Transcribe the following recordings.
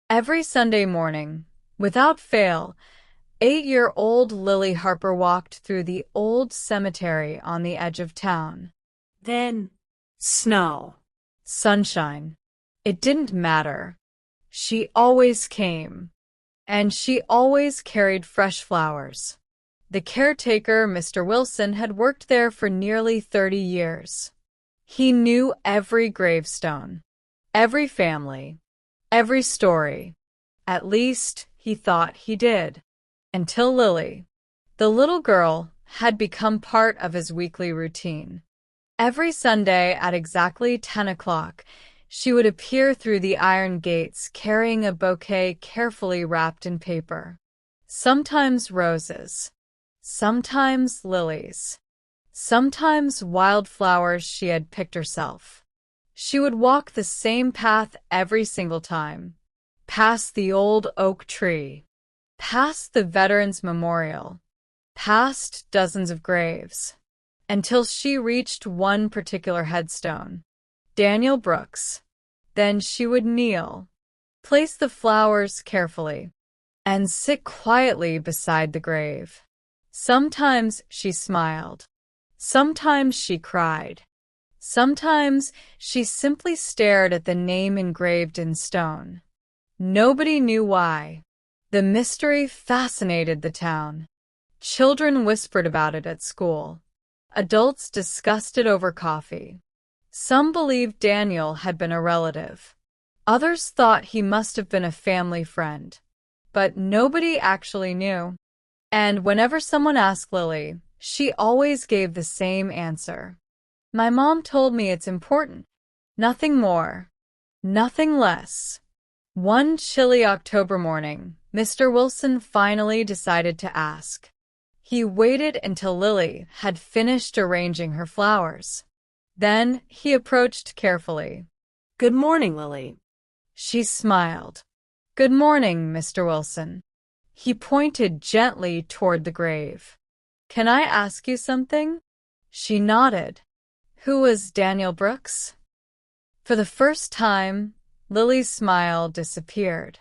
Every Sunday morning, without fail, 8-year-old Lily Harper walked through the old cemetery on the edge of town. Then, snow. Sunshine. It didn't matter. She always came. And she always carried fresh flowers. The caretaker, Mr. Wilson, had worked there for nearly 30 years. He knew every gravestone, every family, every story. At least, he thought he did. Until Lily, the little girl, had become part of his weekly routine. Every Sunday at exactly 10 o'clock, she would appear through the iron gates carrying a bouquet carefully wrapped in paper. Sometimes roses, sometimes lilies, sometimes wildflowers she had picked herself. She would walk the same path every single time, past the old oak tree, past the Veterans Memorial, past dozens of graves, until she reached one particular headstone, Daniel Brooks. Then she would kneel, place the flowers carefully, and sit quietly beside the grave. Sometimes she smiled. Sometimes she cried. Sometimes she simply stared at the name engraved in stone. Nobody knew why. The mystery fascinated the town. Children whispered about it at school. Adults discussed it over coffee. Some believed Daniel had been a relative. Others thought he must have been a family friend. But nobody actually knew. And whenever someone asked Lily, she always gave the same answer. My mom told me it's important. Nothing more. Nothing less. One chilly October morning, Mr. Wilson finally decided to ask. He waited until Lily had finished arranging her flowers. Then he approached carefully. Good morning, Lily. She smiled. Good morning, Mr. Wilson. He pointed gently toward the grave. Can I ask you something? She nodded. Who was Daniel Brooks? For the first time, Lily's smile disappeared.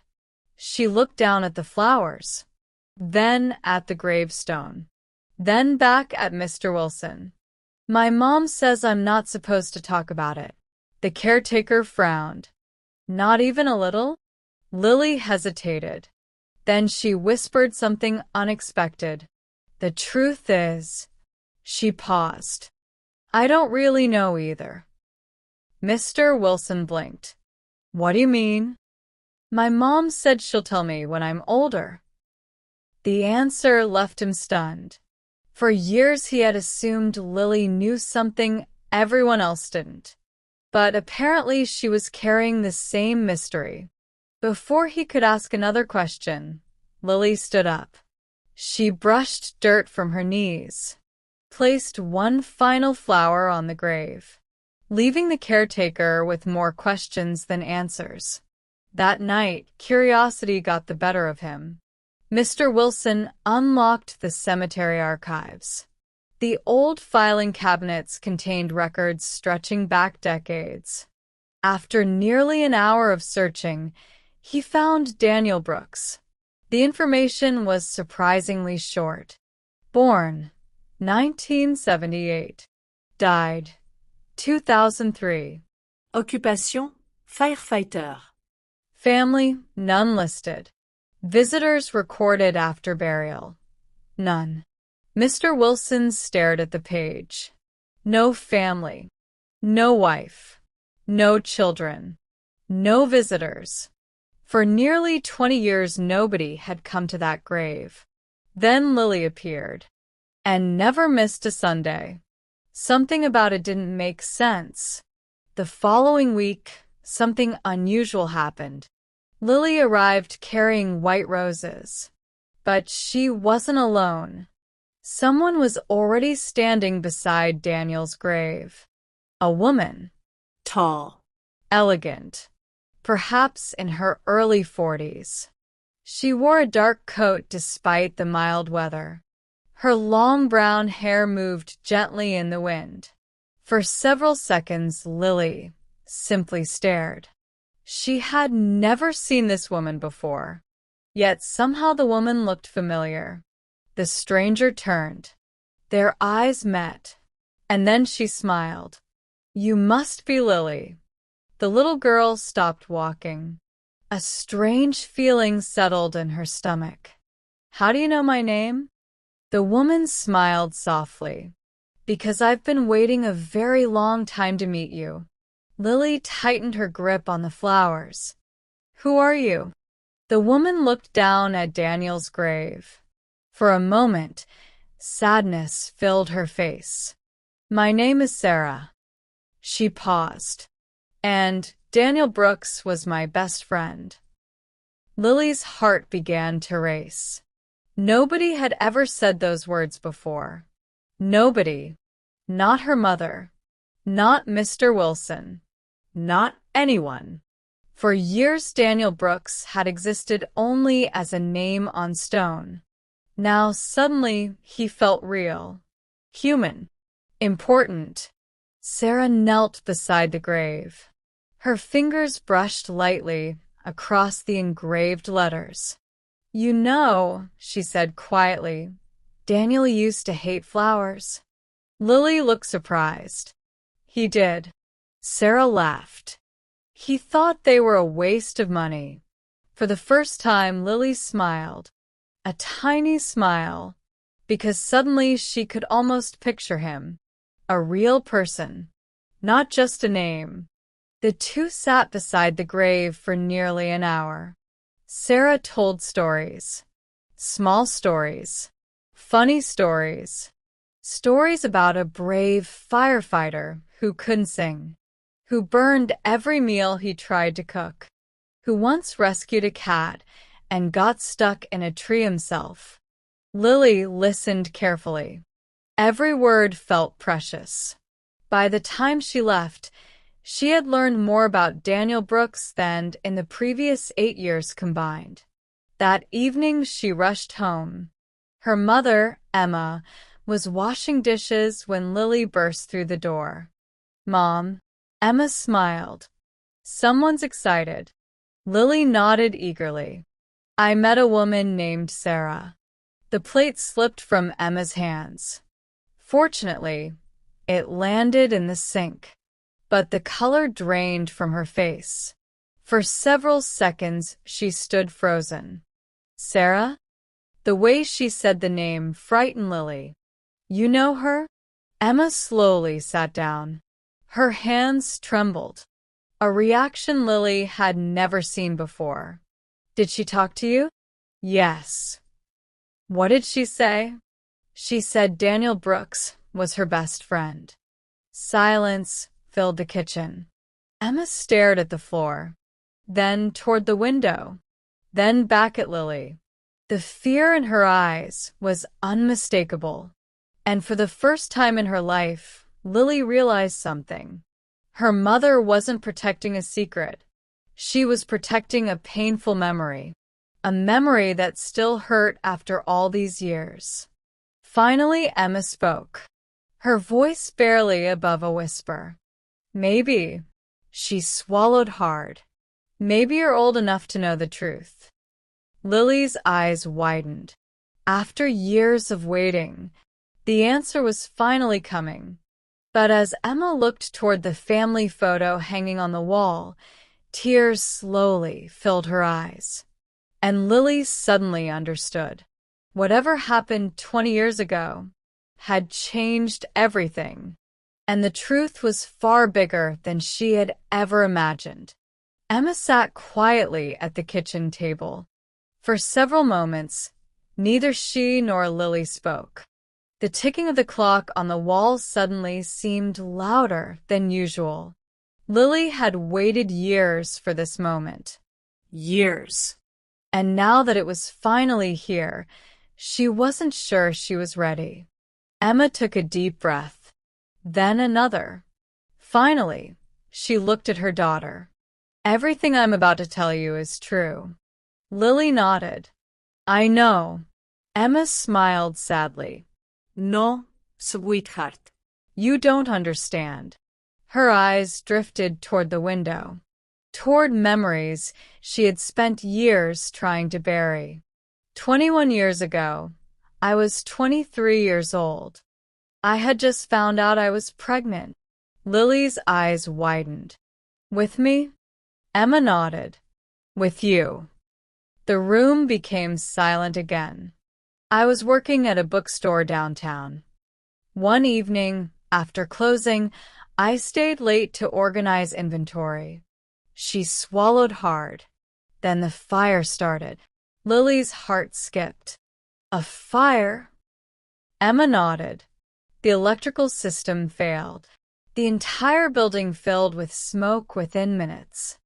She looked down at the flowers, then at the gravestone, then back at Mr. Wilson. My mom says I'm not supposed to talk about it. The caretaker frowned. Not even a little? Lily hesitated. Then she whispered something unexpected. The truth is, she paused. I don't really know either. Mr. Wilson blinked. What do you mean? My mom said she'll tell me when I'm older. The answer left him stunned. For years he had assumed Lily knew something everyone else didn't. But apparently she was carrying the same mystery. Before he could ask another question, Lily stood up. She brushed dirt from her knees, placed one final flower on the grave, leaving the caretaker with more questions than answers. That night, curiosity got the better of him. Mr. Wilson unlocked the cemetery archives. The old filing cabinets contained records stretching back decades. After nearly an hour of searching, he found Daniel Brooks. The information was surprisingly short. Born 1978. Died 2003. Occupation, firefighter. Family, none listed. Visitors recorded after burial. None. Mr. Wilson stared at the page. No family. No wife. No children. No visitors. For nearly 20 years nobody had come to that grave. Then Lily appeared. And never missed a Sunday. Something about it didn't make sense. The following week, something unusual happened. Lily arrived carrying white roses. But she wasn't alone. Someone was already standing beside Daniel's grave. A woman. Tall. Elegant. Perhaps in her early 40s. She wore a dark coat despite the mild weather. Her long brown hair moved gently in the wind. For several seconds, Lily simply stared. She had never seen this woman before, yet somehow the woman looked familiar. The stranger turned. Their eyes met, and then she smiled. "You must be Lily." The little girl stopped walking. A strange feeling settled in her stomach. "How do you know my name?" The woman smiled softly. "Because I've been waiting a very long time to meet you." Lily tightened her grip on the flowers. "Who are you?" The woman looked down at Daniel's grave. For a moment, sadness filled her face. "My name is Sarah." She paused. "And Daniel Brooks was my best friend." Lily's heart began to race. Nobody had ever said those words before. Nobody. Not her mother. Not Mr. Wilson. Not anyone. For years, Daniel Brooks had existed only as a name on stone. Now, suddenly, he felt real. Human. Important. Sarah knelt beside the grave. Her fingers brushed lightly across the engraved letters. "You know," she said quietly, "Daniel used to hate flowers." Lily looked surprised. "He did." Sarah laughed. "He thought they were a waste of money." For the first time, Lily smiled. A tiny smile, because suddenly she could almost picture him. A real person, not just a name. The two sat beside the grave for nearly an hour. Sarah told stories. Small stories. Funny stories. Stories about a brave firefighter who couldn't sing, who burned every meal he tried to cook, who once rescued a cat and got stuck in a tree himself. Lily listened carefully. Every word felt precious. By the time she left, she had learned more about Daniel Brooks than in the previous 8 years combined. That evening she rushed home. Her mother, Emma, was washing dishes when Lily burst through the door. "Mom." Emma smiled. "Someone's excited." Lily nodded eagerly. "I met a woman named Sarah." The plate slipped from Emma's hands. Fortunately, it landed in the sink, but the color drained from her face. For several seconds, she stood frozen. "Sarah?" The way she said the name frightened Lily. "You know her?" Emma slowly sat down. Her hands trembled, a reaction Lily had never seen before. "Did she talk to you?" "Yes." "What did she say?" "She said Daniel Brooks was her best friend." Silence filled the kitchen. Emma stared at the floor, then toward the window, then back at Lily. The fear in her eyes was unmistakable, and for the first time in her life, Lily realized something. Her mother wasn't protecting a secret. She was protecting a painful memory, a memory that still hurt after all these years. Finally, Emma spoke, her voice barely above a whisper. "Maybe." She swallowed hard. "Maybe you're old enough to know the truth." Lily's eyes widened. After years of waiting, the answer was finally coming. But as Emma looked toward the family photo hanging on the wall, tears slowly filled her eyes. And Lily suddenly understood. Whatever happened 20 years ago had changed everything, and the truth was far bigger than she had ever imagined. Emma sat quietly at the kitchen table. For several moments, neither she nor Lily spoke. The ticking of the clock on the wall suddenly seemed louder than usual. Lily had waited years for this moment. Years. And now that it was finally here, she wasn't sure she was ready. Emma took a deep breath, then another. Finally, she looked at her daughter. "Everything I'm about to tell you is true." Lily nodded. "I know." Emma smiled sadly. No, sweetheart. "You don't understand." Her eyes drifted toward the window. toward memories she had spent years trying to bury. 21 years ago, I was 23 years old. I had just found out I was pregnant. Lily's eyes widened. With me? Emma nodded. With you. The room became silent again. I was working at a bookstore downtown. One evening, after closing, I stayed late to organize inventory. She swallowed hard. Then the fire started. Lily's heart skipped. A fire? Emma nodded. The electrical system failed. The entire building filled with smoke within minutes.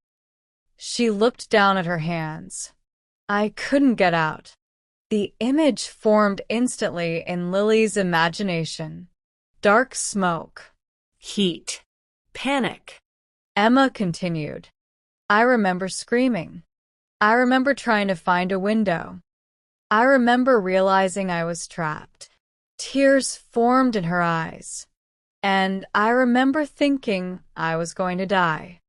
She looked down at her hands. I couldn't get out. The image formed instantly in Lily's imagination. Dark smoke. Heat. Panic. Emma continued. I remember screaming. I remember trying to find a window. I remember realizing I was trapped. Tears formed in her eyes. And I remember thinking I was going to die.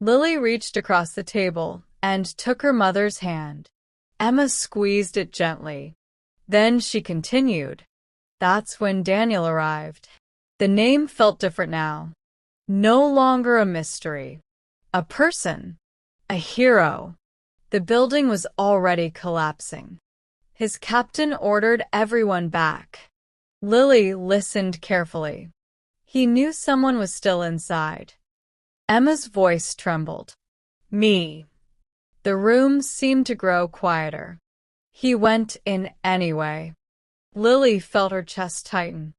Lily reached across the table and took her mother's hand. Emma squeezed it gently. Then she continued. That's when Daniel arrived. The name felt different now. No longer a mystery. A person. A hero. The building was already collapsing. His captain ordered everyone back. Lily listened carefully. He knew someone was still inside. Emma's voice trembled. Me. The room seemed to grow quieter. He went in anyway. Lily felt her chest tighten.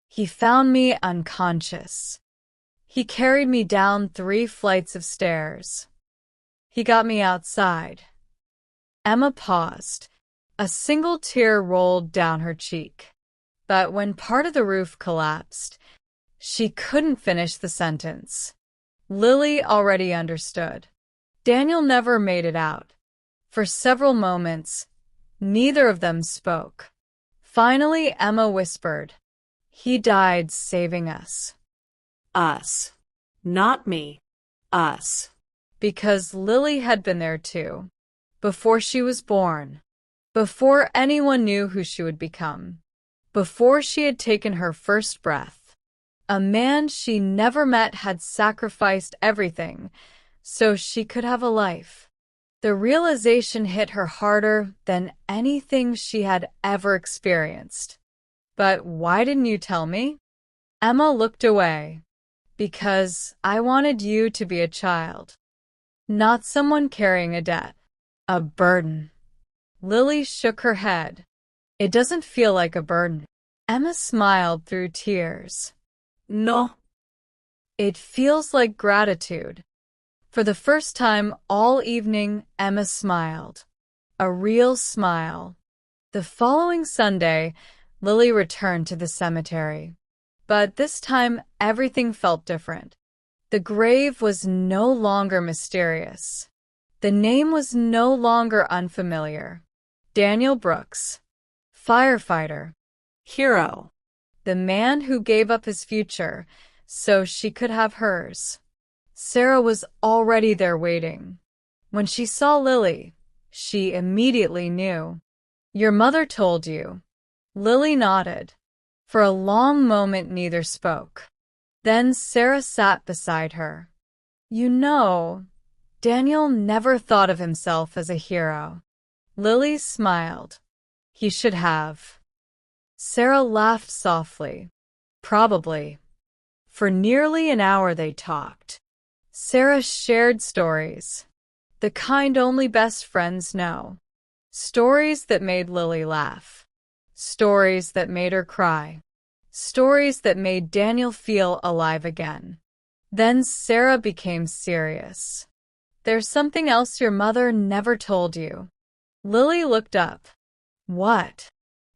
He found me unconscious. He carried me down 3 flights of stairs. He got me outside. Emma paused. A single tear rolled down her cheek. But when part of the roof collapsed, she couldn't finish the sentence. Lily already understood. Daniel never made it out. For several moments, neither of them spoke. Finally, Emma whispered, He died saving us. Us. Not me. Us. Because Lily had been there too. Before she was born. Before anyone knew who she would become. Before she had taken her first breath. A man she never met had sacrificed everything so she could have a life. The realization hit her harder than anything she had ever experienced. But why didn't you tell me? Emma looked away. Because I wanted you to be a child. Not someone carrying a debt. A burden. Lily shook her head. It doesn't feel like a burden. Emma smiled through tears. No. It feels like gratitude. For the first time all evening, Emma smiled. A real smile. The following Sunday, Lily returned to the cemetery. But this time, everything felt different. The grave was no longer mysterious. The name was no longer unfamiliar. Daniel Brooks. Firefighter. Hero. The man who gave up his future so she could have hers. Sarah was already there waiting. When she saw Lily, she immediately knew. Your mother told you. Lily nodded. For a long moment neither spoke. Then Sarah sat beside her. You know, Daniel never thought of himself as a hero. Lily smiled. He should have. Sarah laughed softly. Probably. For nearly an hour they talked. Sarah shared stories. The kind only best friends know. Stories that made Lily laugh. Stories that made her cry. Stories that made Daniel feel alive again. Then Sarah became serious. There's something else your mother never told you. Lily looked up. What?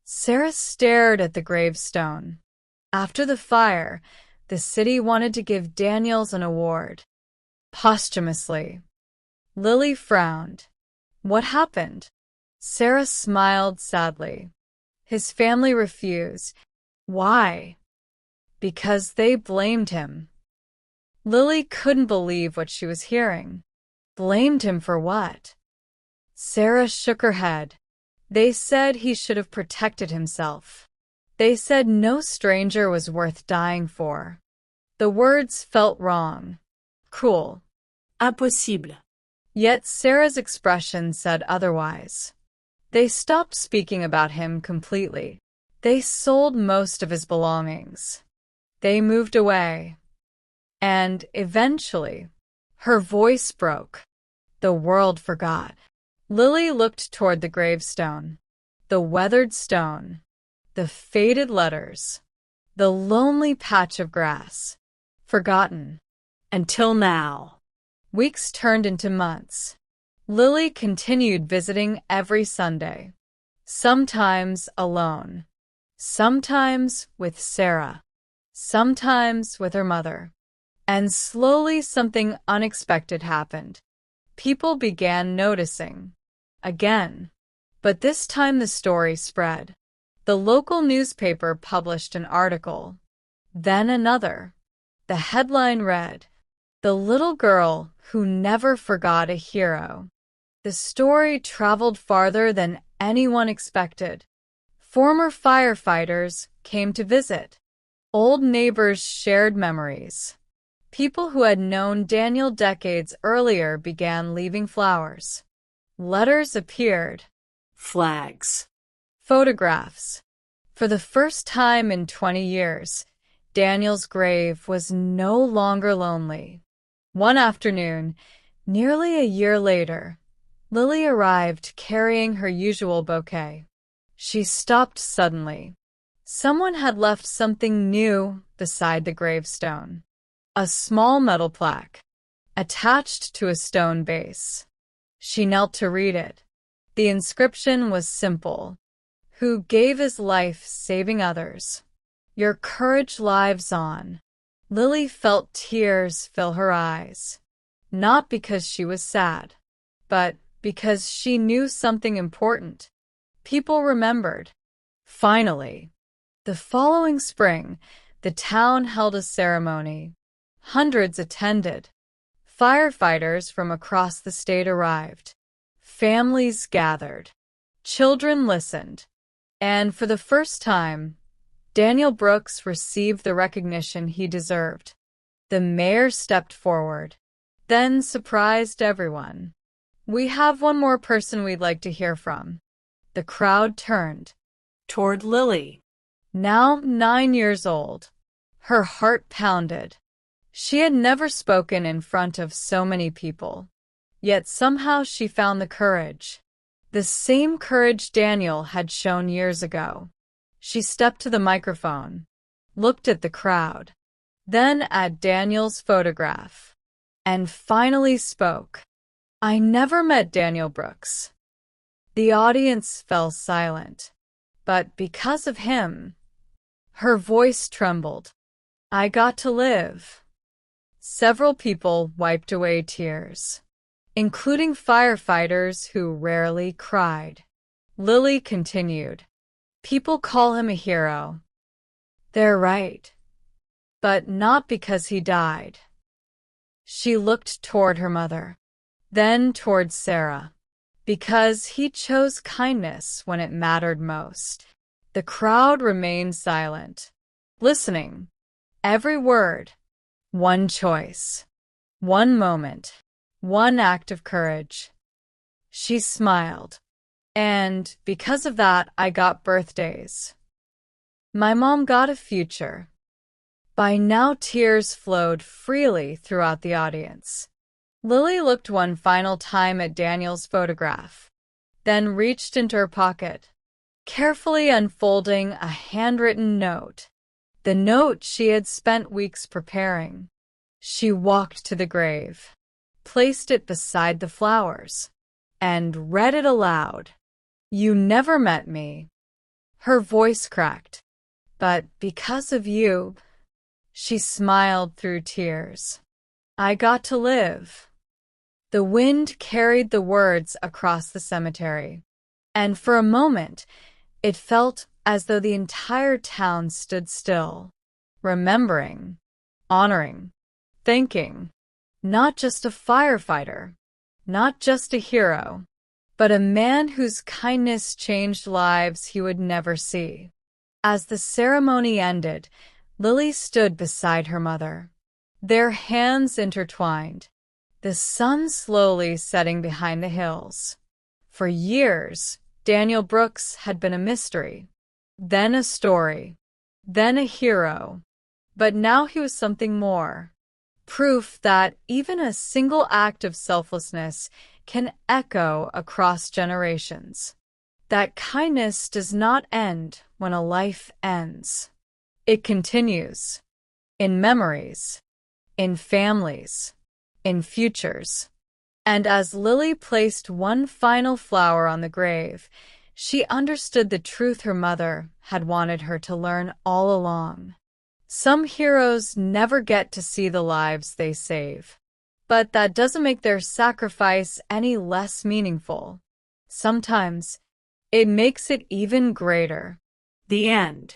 Sarah stared at the gravestone. After the fire, the city wanted to give Daniels an award. Posthumously. Lily frowned. What happened? Sarah smiled sadly. His family refused. Why? Because they blamed him. Lily couldn't believe what she was hearing. Blamed him for what? Sarah shook her head. They said he should have protected himself. They said no stranger was worth dying for. The words felt wrong, cruel. Impossible. Yet Sarah's expression said otherwise. They stopped speaking about him completely. They sold most of his belongings. They moved away. And eventually, her voice broke. The world forgot. Lily looked toward the gravestone. The weathered stone. The faded letters. The lonely patch of grass. Forgotten. Until now. Weeks turned into months. Lily continued visiting every Sunday. Sometimes alone. Sometimes with Sarah. Sometimes with her mother. And slowly something unexpected happened. People began noticing. Again. But this time the story spread. The local newspaper published an article. Then another. The headline read, "The little girl who never forgot a hero." The story traveled farther than anyone expected. Former firefighters came to visit. Old neighbors shared memories. People who had known Daniel decades earlier began leaving flowers. Letters appeared. Flags. Photographs. For the first time in 20 years, Daniel's grave was no longer lonely. One afternoon, nearly a year later, Lily arrived carrying her usual bouquet. She stopped suddenly. Someone had left something new beside the gravestone. A small metal plaque, attached to a stone base. She knelt to read it. The inscription was simple. Who gave his life saving others. Your courage lives on. Lily felt tears fill her eyes. Not because she was sad, but because she knew something important. People remembered. Finally, the following spring, the town held a ceremony. Hundreds attended. Firefighters from across the state arrived. Families gathered. Children listened. And for the first time, Daniel Brooks received the recognition he deserved. The mayor stepped forward, then surprised everyone. "We have one more person we'd like to hear from." The crowd turned. Toward Lily. Now 9 years old. Her heart pounded. She had never spoken in front of so many people. Yet somehow she found the courage. The same courage Daniel had shown years ago. She stepped to the microphone, looked at the crowd, then at Daniel's photograph, and finally spoke. "I never met Daniel Brooks." The audience fell silent, but because of him, her voice trembled. "I got to live." Several people wiped away tears, including firefighters who rarely cried. Lily continued. "People call him a hero. They're right. But not because he died." She looked toward her mother, then toward Sarah. "Because he chose kindness when it mattered most." The crowd remained silent, listening. Every word. One choice. One moment. One act of courage. She smiled. "And because of that, I got birthdays. My mom got a future." By now, tears flowed freely throughout the audience. Lily looked one final time at Daniel's photograph, then reached into her pocket, carefully unfolding a handwritten note. The note she had spent weeks preparing. She walked to the grave, placed it beside the flowers, and read it aloud. "You never met me." Her voice cracked. "But because of you," she smiled through tears, "I got to live." The wind carried the words across the cemetery, and for a moment, it felt as though the entire town stood still, remembering, honoring, thanking, not just a firefighter, Not just a hero, but a man whose kindness changed lives he would never see. As the ceremony ended, Lily stood beside her mother, their hands intertwined, the sun slowly setting behind the hills. For years, Daniel Brooks had been a mystery, then a story, then a hero. But now he was something more. Proof that even a single act of selflessness can echo across generations. That kindness does not end when a life ends. It continues. In memories, in families, in futures. And as Lily placed one final flower on the grave, she understood the truth her mother had wanted her to learn all along. Some heroes never get to see the lives they save. But that doesn't make their sacrifice any less meaningful. Sometimes, it makes it even greater. The end.